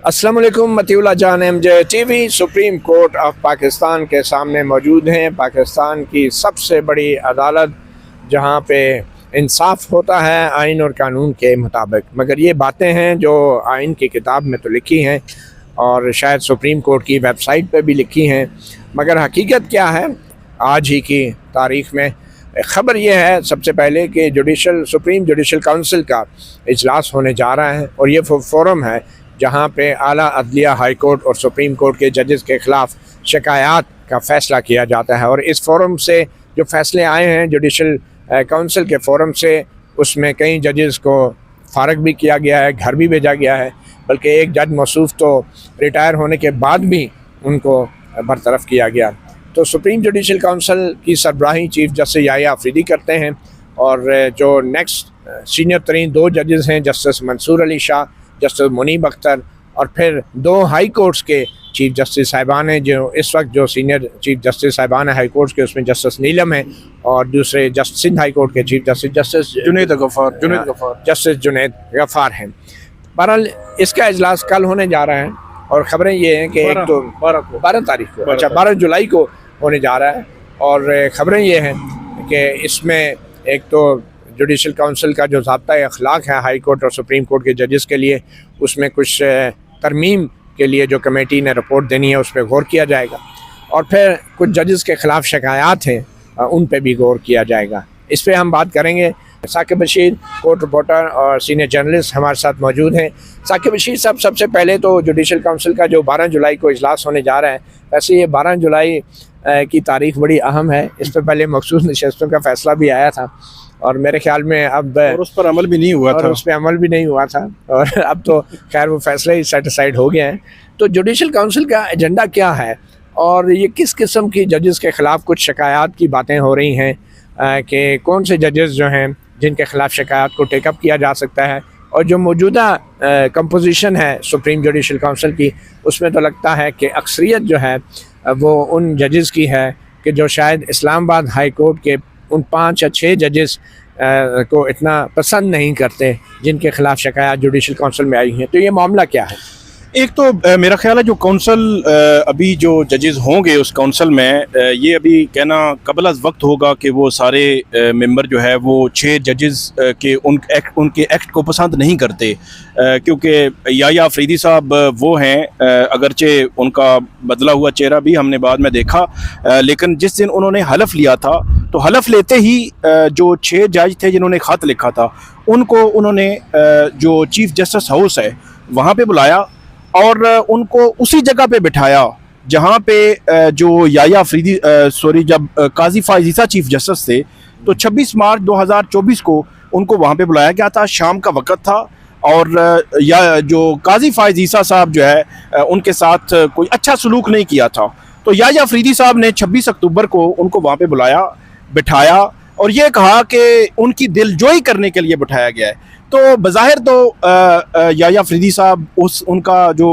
अस्सलाम वालेकुम। मतीउल्लाह जान MJ TV supreme court of Pakistan के सामने मौजूद हैं। पाकिस्तान की सबसे बड़ी अदालत जहां पे इंसाफ होता है आइन और कानून के मुताबिक, मगर ये बातें हैं जो आइन की किताब में तो लिखी हैं और शायद सुप्रीम कोर्ट की वेबसाइट पे भी लिखी हैं, मगर हकीकत क्या है आज ही की तारीख़ में। ख़बर यह है सबसे पहले कि सुप्रीम जुडिशल काउंसिल का इजलास होने जा रहा है और ये फोरम है जहाँ पे आला अदलिया, हाई कोर्ट और सुप्रीम कोर्ट के जजेस के ख़िलाफ़ शिकायत का फ़ैसला किया जाता है। और इस फोरम से जो फ़ैसले आए हैं जुडिशल काउंसिल के फोरम से, उसमें कई जजेस को फ़ारग भी किया गया है, घर भी भेजा गया है, बल्कि एक जज मौसूफ तो रिटायर होने के बाद भी उनको बरतरफ किया गया। तो सुप्रीम जुडिशल काउंसिल की सरबराही चीफ जस्टिस याह्या अफरीदी करते हैं और जो नेक्स्ट सीनियर तरीन दो जजेस हैं, जस्टिस मंसूर अली शाह, जस्टिस मुनीब अख्तर, और फिर दो हाई कोर्ट्स के चीफ जस्टिस साहिबान हैं जो इस वक्त जो सीनियर चीफ जस्टिस साहिबान हैं हाई कोर्ट्स के, उसमें जस्टिस नीलम हैं और दूसरे सिंध हाई कोर्ट के चीफ जस्टिस जुनैद गफ़ार हैं। बहरहाल इसका इजलास कल होने जा रहा है और ख़बरें ये हैं कि एक तो 12 तारीख को, अच्छा 12 जुलाई को होने जा रहा है। और ख़बरें ये हैं कि इसमें एक तो जुडिशल काउंसिल का जो ज़ाब्ता अखलाक है हाई कोर्ट और सुप्रीम कोर्ट के जजेस के लिए, उसमें कुछ तरमीम के लिए जो कमेटी ने रिपोर्ट देनी है उस पर गौर किया जाएगा और फिर कुछ जजेस के ख़िलाफ़ शिकायत हैं उन पर भी गौर किया जाएगा। इस पर हम बात करेंगे। साकिब बशीर कोर्ट रिपोर्टर और सीनियर जर्नलिस्ट हमारे साथ मौजूद हैं। साकिब बशीर साहब, सबसे पहले तो जुडिशल काउंसिल का जो 12 जुलाई को इजलास होने जा रहा है, वैसे ये 12 जुलाई की तारीख़ बड़ी अहम है। इस पर पहले मखसूस नशस्तों का फ़ैसला भी आया था और मेरे ख्याल में अब उस पर अमल भी नहीं हुआ था और अब तो खैर वो फैसले ही सेटिसाइड हो गए हैं। तो जुडिशल काउंसिल का एजेंडा क्या है और ये किस किस्म की जजेस के ख़िलाफ़ कुछ शिकायत की बातें हो रही हैं कि कौन से जजेस जो हैं जिनके ख़िलाफ़ शिकायत को टेकअप किया जा सकता है, और जो मौजूदा कंपोजिशन है सुप्रीम जुडिशल काउंसिल की, उसमें तो लगता है कि अक्सरियत जो है वो उन जजेस की है कि जो शायद इस्लामाबाद हाई कोर्ट के उन 5 या 6 जजेस को इतना पसंद नहीं करते जिनके ख़िलाफ़ शिकायत जुडिशल काउंसिल में आई हैं। तो ये मामला क्या है? एक तो मेरा ख्याल है जो काउंसिल अभी जो जजेस होंगे उस काउंसिल में, ये अभी कहना कबल अज़ वक्त होगा कि वो सारे मेंबर जो है वो 6 जजेस के उनके एक्ट को पसंद नहीं करते, क्योंकि याह्या अफरीदी साहब वो हैं, अगरचे उनका बदला हुआ चेहरा भी हमने बाद में देखा, लेकिन जिस दिन उन्होंने हलफ लिया था तो हलफ लेते ही जो 6 जज थे जिन्होंने ख़त लिखा था उनको उन्होंने जो चीफ जस्टिस हाउस है वहाँ पे बुलाया और उनको उसी जगह पे बिठाया जहाँ पे जो याह्या अफरीदी जब काजी फाइज़ ईसा चीफ जस्टिस थे, तो 26 मार्च 2024 को उनको वहाँ पे बुलाया गया था। शाम का वक़्त था और या जो काजी फाइज़ ईसा साहब जो है उनके साथ कोई अच्छा सलूक नहीं किया था, तो याह्या अफरीदी साहब ने 26 अक्टूबर को उनको वहाँ पे बुलाया, बिठाया और ये कहा कि उनकी दिलजोई करने के लिए बिठाया गया है। तो बज़ाहिर तो याह्या अफरीदी साहब उनका जो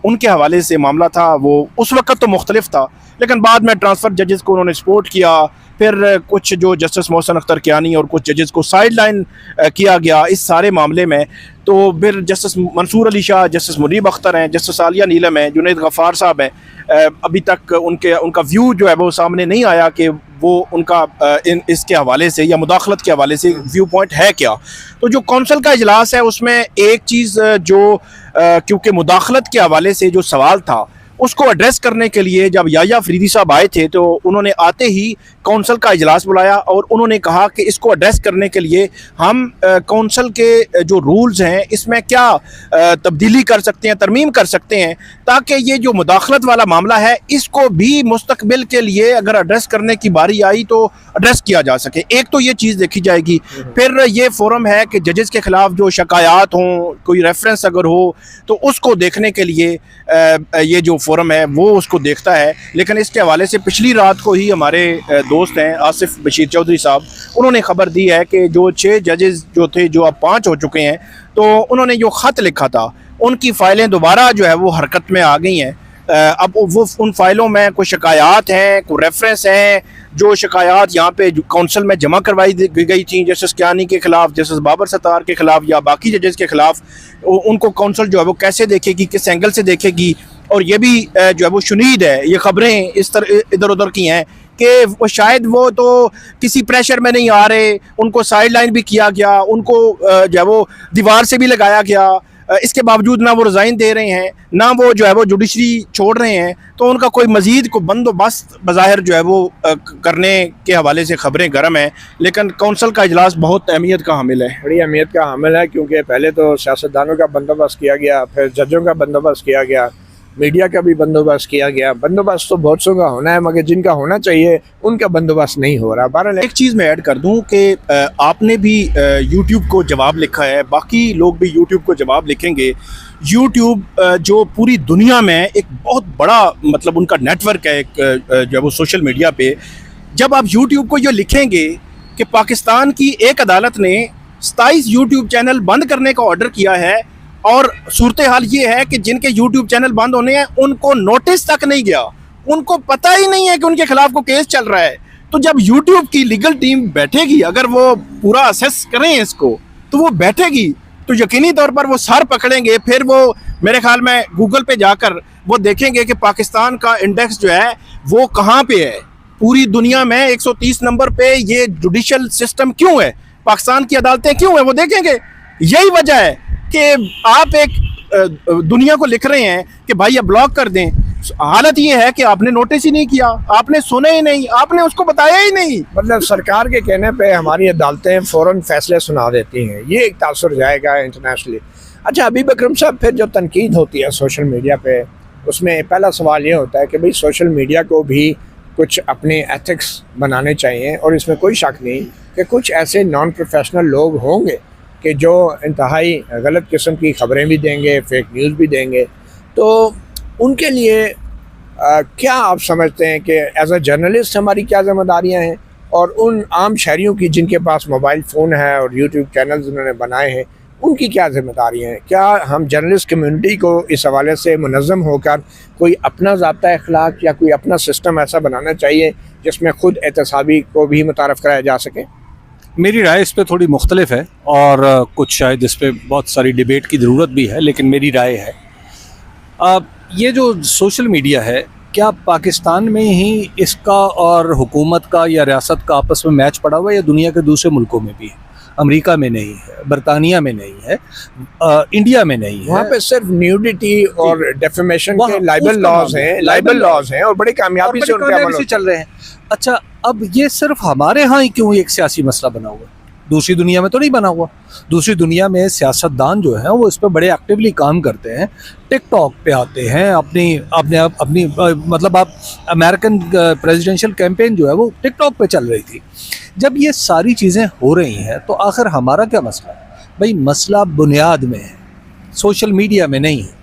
उनके हवाले से मामला था वो उस वक़्त तो मुख्तलिफ था, लेकिन बाद में ट्रांसफ़र जजेस को उन्होंने सपोर्ट किया, फिर कुछ जो जस्टिस मोहसिन अख्तर कियानी और कुछ जजेस को साइड लाइन किया गया इस सारे मामले में। तो फिर जस्टिस मंसूर अली शाह, जस्टिस मुनीब अख्तर हैं, जस्टिस आलिया नीलम हैं, जुनैद गफ़ार साहब हैं, अभी तक उनका व्यू जो है वो सामने नहीं आया कि वो उनका इसके हवाले से या मुदाखलत के हवाले से व्यू पॉइंट है क्या। तो जो कौंसिल का इजलास है उसमें एक चीज़ जो क्योंकि मुदाखलत के हवाले से जो सवाल था उसको एड्रेस करने के लिए जब याह्या अफरीदी साहब आए थे तो उन्होंने आते ही कौंसिल का इजलास बुलाया और उन्होंने कहा कि इसको एड्रेस करने के लिए हम कौंसिल के जो रूल्स हैं इसमें क्या तब्दीली कर सकते हैं, तरमीम कर सकते हैं, ताकि ये जो मुदाखलत वाला मामला है इसको भी मुस्तकबिल के लिए अगर एड्रेस करने की बारी आई तो एड्रेस किया जा सके। एक तो ये चीज़ देखी जाएगी। फिर ये फोरम है कि जजेस के ख़िलाफ़ जो शिकायत हों, कोई रेफरेंस अगर हो तो उसको देखने के लिए ये जो फोरम है वो उसको देखता है। लेकिन इसके हवाले से पिछली रात को ही हमारे दोस्त हैं आसिफ बशीर चौधरी साहब, उन्होंने ख़बर दी है कि जो 6 जजेस जो थे जो अब 5 हो चुके हैं, तो उन्होंने जो ख़त लिखा था उनकी फ़ाइलें दोबारा जो है वो हरकत में आ गई हैं अब वो उन फाइलों में कोई शिकायत हैं, कोई रेफरेंस हैं, जो शिकायत यहाँ पे काउंसिल में जमा करवाई गई थी, जैसे स्कियानी के खिलाफ, जैसे बाबर सत्तार के खिलाफ या बाकी जजेस के खिलाफ, उनको काउंसिल जो है वो कैसे देखेगी, किस एंगल से देखेगी। और ये भी जो है वो शुनीद है, ये खबरें इस तरह इधर उधर की हैं कि वो शायद वो तो किसी प्रेशर में नहीं आ रहे, उनको साइड लाइन भी किया गया, उनको जो है वो दीवार से भी लगाया गया, इसके बावजूद ना वो रिज़ाइन दे रहे हैं, ना वो जो है वो जुडिशरी छोड़ रहे हैं। तो उनका कोई मज़ीद को बंदोबस्त बज़ाहिर जो है वो करने के हवाले से खबरें गर्म हैं, लेकिन कौंसल का इजलास बहुत अहमियत का हामिल है, बड़ी अहमियत का हामिल है, क्योंकि पहले तो सियासतदानों का बंदोबस्त किया गया, फिर जजों का बंदोबस्त किया गया, मीडिया का भी बंदोबस्त किया गया। बंदोबस्त तो बहुत सौ का होना है, मगर जिनका होना चाहिए उनका बंदोबस्त नहीं हो रहा। बहरहाल एक चीज़ मैं ऐड कर दूं कि आपने भी यूट्यूब को जवाब लिखा है, बाकी लोग भी यूट्यूब को जवाब लिखेंगे। यूट्यूब जो पूरी दुनिया में एक बहुत बड़ा मतलब उनका नेटवर्क है, एक जो है वो सोशल मीडिया पे, जब आप यूट्यूब को ये लिखेंगे कि पाकिस्तान की एक अदालत ने 27 यूट्यूब चैनल बंद करने का ऑर्डर किया है, और सूरत हाल ये है कि जिनके यूट्यूब चैनल बंद होने हैं उनको नोटिस तक नहीं गया, उनको पता ही नहीं है कि उनके खिलाफ को केस चल रहा है। तो जब यूट्यूब की लीगल टीम बैठेगी, अगर वो पूरा असेस करें इसको, तो वो बैठेगी तो यकीनी तौर पर वो सर पकड़ेंगे। फिर वो मेरे ख्याल में गूगल पे जाकर वो देखेंगे कि पाकिस्तान का इंडेक्स जो है वो कहाँ पे है, पूरी दुनिया में 130 नंबर पे ये जुडिशल सिस्टम क्यों है, पाकिस्तान की अदालतें क्यों है, वो देखेंगे। यही वजह है कि आप एक दुनिया को लिख रहे हैं कि भाई ये ब्लॉक कर दें। हालत ये है कि आपने नोटिस ही नहीं किया, आपने सुना ही नहीं, आपने उसको बताया ही नहीं। मतलब सरकार के कहने पे हमारी अदालतें फ़ौरन फैसले सुना देती हैं, ये एक तासुर जाएगा इंटरनेशनली। अच्छा अभी बकरम साहब, फिर जो तनकीद होती है सोशल मीडिया पे, उसमें पहला सवाल ये होता है कि भाई सोशल मीडिया को भी कुछ अपने एथिक्स बनाने चाहिए, और इसमें कोई शक नहीं कि कुछ ऐसे नॉन प्रोफेशनल लोग होंगे कि जो इंतहाई गलत किस्म की खबरें भी देंगे, फेक न्यूज़ भी देंगे। तो उनके लिए क्या आप समझते हैं कि एज अ जर्नलिस्ट हमारी क्या ज़िम्मेदारियां हैं, और उन आम शहरियों की जिनके पास मोबाइल फ़ोन है और यूट्यूब चैनल्स उन्होंने बनाए हैं, उनकी क्या ज़िम्मेदारियां हैं? क्या हम जर्नलिस्ट कम्युनिटी को इस हवाले से मुनज़्ज़म होकर कोई अपना ज़ाब्ता अखलाक या कोई अपना सिस्टम ऐसा बनाना चाहिए जिसमें ख़ुद एहतसाबी को भी मुतारफ़ कराया जा सके? मेरी राय इस पे थोड़ी मुख्तलिफ है, और कुछ शायद इस पे बहुत सारी डिबेट की ज़रूरत भी है, लेकिन मेरी राय है ये जो सोशल मीडिया है, क्या पाकिस्तान में ही इसका और हुकूमत का या रियासत का आपस में मैच पड़ा हुआ है, या दुनिया के दूसरे मुल्कों में भी है? अमेरिका में नहीं है, बरतानिया में नहीं है, इंडिया में नहीं है। वहाँ पे सिर्फ न्यूडिटी और डेफेमेशन के लाइबल लॉज हैं और बड़ी कामयाबी से उनके अमल चल रहे हैं। अच्छा, अब ये सिर्फ हमारे यहाँ ही क्यों एक सियासी मसला बना हुआ है? दूसरी दुनिया में तो नहीं बना हुआ। दूसरी दुनिया में सियासतदान जो हैं वो इस पर बड़े एक्टिवली काम करते हैं, टिकटॉक पे आते हैं, अपनी मतलब आप अमेरिकन प्रेसिडेंशियल कैंपेन जो है वो टिकटॉक पे चल रही थी। जब ये सारी चीज़ें हो रही हैं तो आखिर हमारा क्या मसला है? भाई मसला बुनियाद में है, सोशल मीडिया में नहीं है।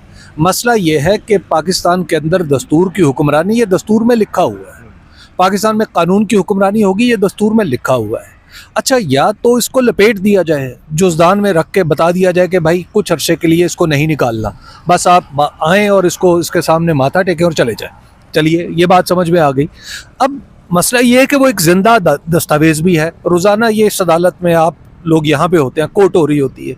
मसला ये है कि पाकिस्तान के अंदर दस्तूर की हुक्मरानी, ये दस्तूर में लिखा हुआ है। पाकिस्तान में कानून की हुक्मरानी होगी, ये दस्तूर में लिखा हुआ है। अच्छा, या तो इसको लपेट दिया जाए, जुज़दान में रख के बता दिया जाए कि भाई कुछ अरसे के लिए इसको नहीं निकालना, बस आप आएँ और इसको इसके सामने माथा टेकें और चले जाएं। चलिए, ये बात समझ में आ गई। अब मसला ये है कि वो एक ज़िंदा दस्तावेज़ भी है। रोज़ाना ये इस अदालत में आप लोग यहाँ पे होते हैं, कोर्ट हो रही होती है।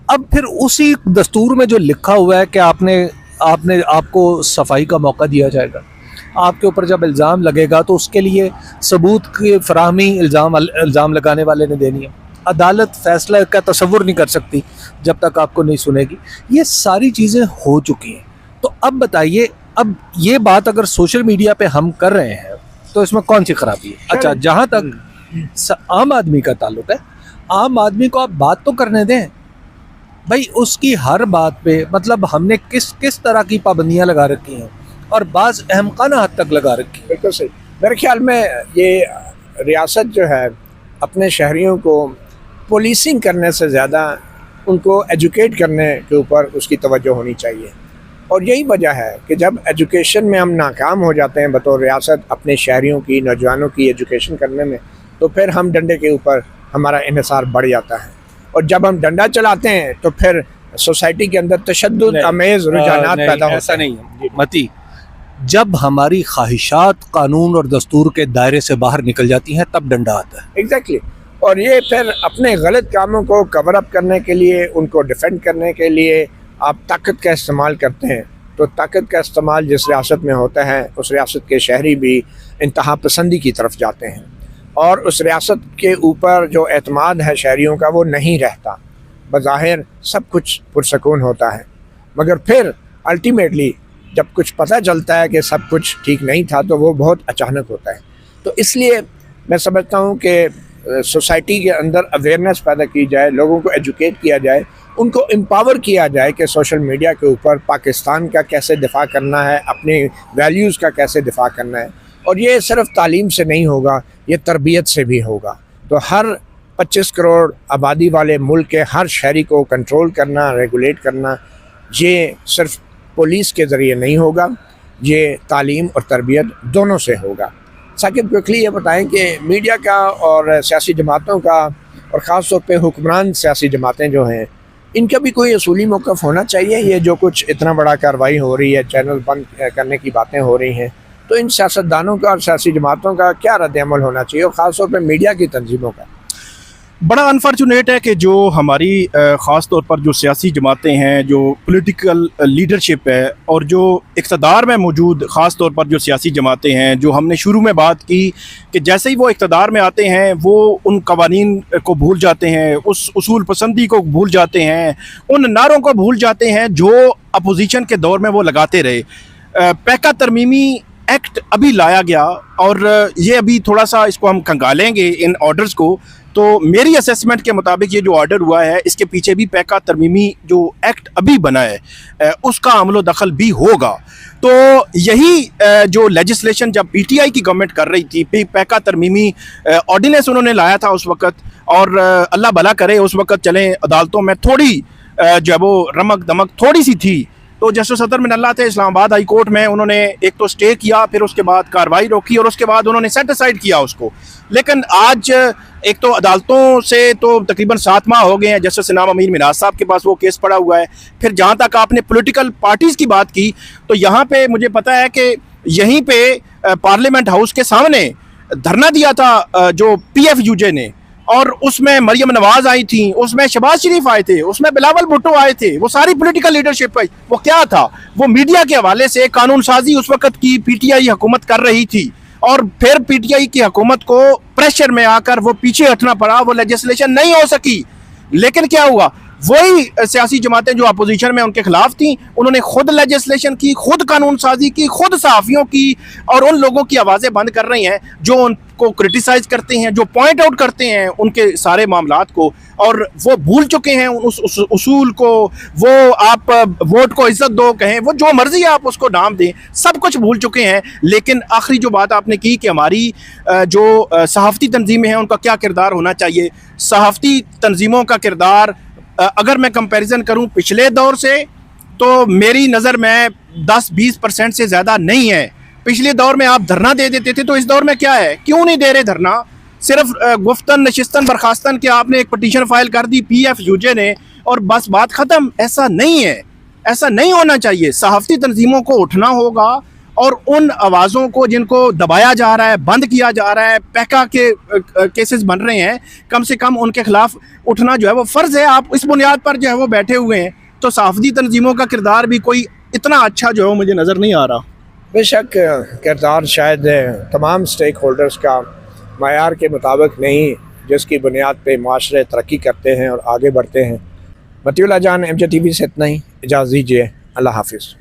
अब फिर उसी दस्तूर में जो लिखा हुआ है कि आपको सफाई का मौका दिया जाएगा, आपके ऊपर जब इल्ज़ाम लगेगा तो उसके लिए सबूत की फराहमी इल्ज़ाम लगाने वाले ने देनी है। अदालत फैसला का तसव्वुर नहीं कर सकती जब तक आपको नहीं सुनेगी। ये सारी चीज़ें हो चुकी हैं। तो अब बताइए, अब ये बात अगर सोशल मीडिया पे हम कर रहे हैं तो इसमें कौन सी खराबी है? अच्छा, जहाँ तक आम आदमी का ताल्लुक है, आम आदमी को आप बात तो करने दें भाई। उसकी हर बात पे मतलब हमने किस तरह की पाबंदियाँ लगा रखी हैं, और बाज़ अहमकाना हद तक लगा रखी है। बिल्कुल सही। मेरे ख्याल में ये रियासत जो है अपने शहरियों को पुलिसिंग करने से ज़्यादा उनको एजुकेट करने के ऊपर उसकी तवज्जो होनी चाहिए। और यही वजह है कि जब एजुकेशन में हम नाकाम हो जाते हैं बतौर रियासत अपने शहरियों की, नौजवानों की एजुकेशन करने में, तो फिर हम डंडे के ऊपर हमारा इन्हिसार बढ़ जाता है। और जब हम डंडा चलाते हैं तो फिर सोसाइटी के अंदर तशद्दुद अमेज़ रुझानात पैदा होता है। ऐसा नहीं है मती। जब हमारी ख्वाहिशात कानून और दस्तूर के दायरे से बाहर निकल जाती हैं तब डंडा आता है। एग्जैक्टली और ये फिर अपने गलत कामों को कवर अप करने के लिए, उनको डिफेंड करने के लिए आप ताकत का इस्तेमाल करते हैं। तो ताकत का इस्तेमाल जिस रियासत में होता है उस रियासत के शहरी भी इंतहा पसंदी की तरफ जाते हैं और उस रियासत के ऊपर जो एतमाद है शहरियों का वो नहीं रहता। बज़ाहिर सब कुछ पुरसकून होता है, मगर फिर अल्टीमेटली जब कुछ पता चलता है कि सब कुछ ठीक नहीं था तो वो बहुत अचानक होता है। तो इसलिए मैं समझता हूँ कि सोसाइटी के अंदर अवेयरनेस पैदा की जाए, लोगों को एजुकेट किया जाए, उनको एम्पावर किया जाए कि सोशल मीडिया के ऊपर पाकिस्तान का कैसे दिफा करना है, अपनी वैल्यूज़ का कैसे दिफा करना है। और ये सिर्फ तालीम से नहीं होगा, ये तरबियत से भी होगा। तो हर 25 करोड़ आबादी वाले मुल्क के हर शहरी को कंट्रोल करना, रेगुलेट करना, ये सिर्फ पुलिस के ज़रिए नहीं होगा, ये तालीम और तरबियत दोनों से होगा। साकिब क्विकली ये बताएं कि मीडिया का और सियासी जमातों का और ख़ास तौर पे हुक्मरान सियासी जमातें जो हैं, इनका भी कोई असूली मौक़िफ़ होना चाहिए। ये जो कुछ इतना बड़ा कार्रवाई हो रही है, चैनल बंद करने की बातें हो रही हैं, तो इन सियासतदानों का और सियासी जमातों का क्या रद्द-ए-अमल होना चाहिए और ख़ास तौर पे मीडिया की तंजीमों का? बड़ा अनफॉर्चुनेट है कि जो हमारी ख़ास तौर पर जो सियासी जमातें हैं, जो पॉलिटिकल लीडरशिप है और जो इक़्तिदार में मौजूद ख़ास तौर पर जो सियासी जमातें हैं, जो हमने शुरू में बात की कि जैसे ही वो इक़्तिदार में आते हैं वो उन कवानीन को भूल जाते हैं, उस उसूल पसंदी को भूल जाते हैं, उन नारों को भूल जाते हैं जो अपोजिशन के दौर में वो लगाते रहे। पैका तरमीमी एक्ट अभी लाया गया और ये अभी थोड़ा सा इसको हम खंगालेंगे इन ऑर्डर्स को। तो मेरी असेसमेंट के मुताबिक ये जो ऑर्डर हुआ है इसके पीछे भी पैका तरमीमी जो एक्ट अभी बना है उसका अमलो दखल भी होगा। तो यही जो लेजिस्लेशन जब पीटीआई की गवर्नमेंट कर रही थी, पैका तरमीमी ऑर्डिनेंस उन्होंने लाया था उस वक़्त, और अल्लाह भला करे उस वक़्त चलें अदालतों में थोड़ी जो है वो रमक दमक थोड़ी सी थी। तो जस्टिस सदर मिनल्लाह थे इस्लामाबाद हाई कोर्ट में, उन्होंने एक तो स्टे किया, फिर उसके बाद कार्रवाई रोकी और उसके बाद उन्होंने सेट असाइड किया उसको। लेकिन आज एक तो अदालतों से तो तकरीबन 7 माह हो गए हैं, जस्टिस इनाम अमीन मिनाज साहब के पास वो केस पड़ा हुआ है। फिर जहाँ तक आपने पॉलिटिकल पार्टीज़ की बात की, तो यहाँ पे मुझे पता है कि यहीं पे पार्लियामेंट हाउस के सामने धरना दिया था जो PFUJ ने, और उसमें मरियम नवाज आई थी, उसमें शहबाज शरीफ आए थे, उसमें बिलावल भुट्टो आए थे, वो सारी पॉलिटिकल लीडरशिप आई। वो क्या था, वो मीडिया के हवाले से कानून साजी उस वक्त की पीटीआई हुकूमत कर रही थी और फिर पीटीआई की हुकूमत को प्रेशर में आकर वो पीछे हटना पड़ा, वो लेजिस्लेशन नहीं हो सकी। लेकिन क्या हुआ, वही सियासी जमातें जो अपोजिशन में उनके खिलाफ थी, उन्होंने खुद लेजिस्लेशन की, खुद कानून साजी की, खुद सहाफ़ियों की, और उन लोगों की आवाज़ें बंद कर रही हैं जो उनको क्रिटिसाइज़ करते हैं, जो पॉइंट आउट करते हैं उनके सारे मामलात को, और वो भूल चुके हैं उस उसूल को। वो आप वोट को इज्जत दो कहें, वो जो मर्जी आप उसको नाम दें, सब कुछ भूल चुके हैं। लेकिन आखिरी जो बात आपने की कि हमारी जो सहाफ़ती तंजीमें हैं उनका क्या किरदार होना चाहिए, सहाफ़ती तंजीमों का किरदार अगर मैं कंपैरिजन करूं पिछले दौर से, तो मेरी नज़र में 10-20% से ज़्यादा नहीं है। पिछले दौर में आप धरना दे देते थे, तो इस दौर में क्या है, क्यों नहीं दे रहे धरना? सिर्फ गुफ्तन नशिस्तन बर्खास्तन के आपने एक पटिशन फाइल कर दी PFUJ ने और बस बात ख़त्म। ऐसा नहीं है, ऐसा नहीं होना चाहिए। सहाफ़ती तंजीमों को उठना होगा और उन आवाज़ों को जिनको दबाया जा रहा है, बंद किया जा रहा है, पैका के केसेस बन रहे हैं, कम से कम उनके खिलाफ उठना जो है वो फ़र्ज़ है। आप इस बुनियाद पर जो है वो बैठे हुए हैं, तो सहाफ़ती तंजीमों का किरदार भी कोई इतना अच्छा जो है मुझे नज़र नहीं आ रहा। बेशक किरदार शायद तमाम स्टेक होल्डर्स का मायार के मुताबिक नहीं, जिसकी बुनियाद पे माशरे तरक्की करते हैं और आगे बढ़ते हैं। मतीउल्लाह जान, MJ TV से इतना ही, इजाज़त दीजिए। अल्लाह हाफिज़।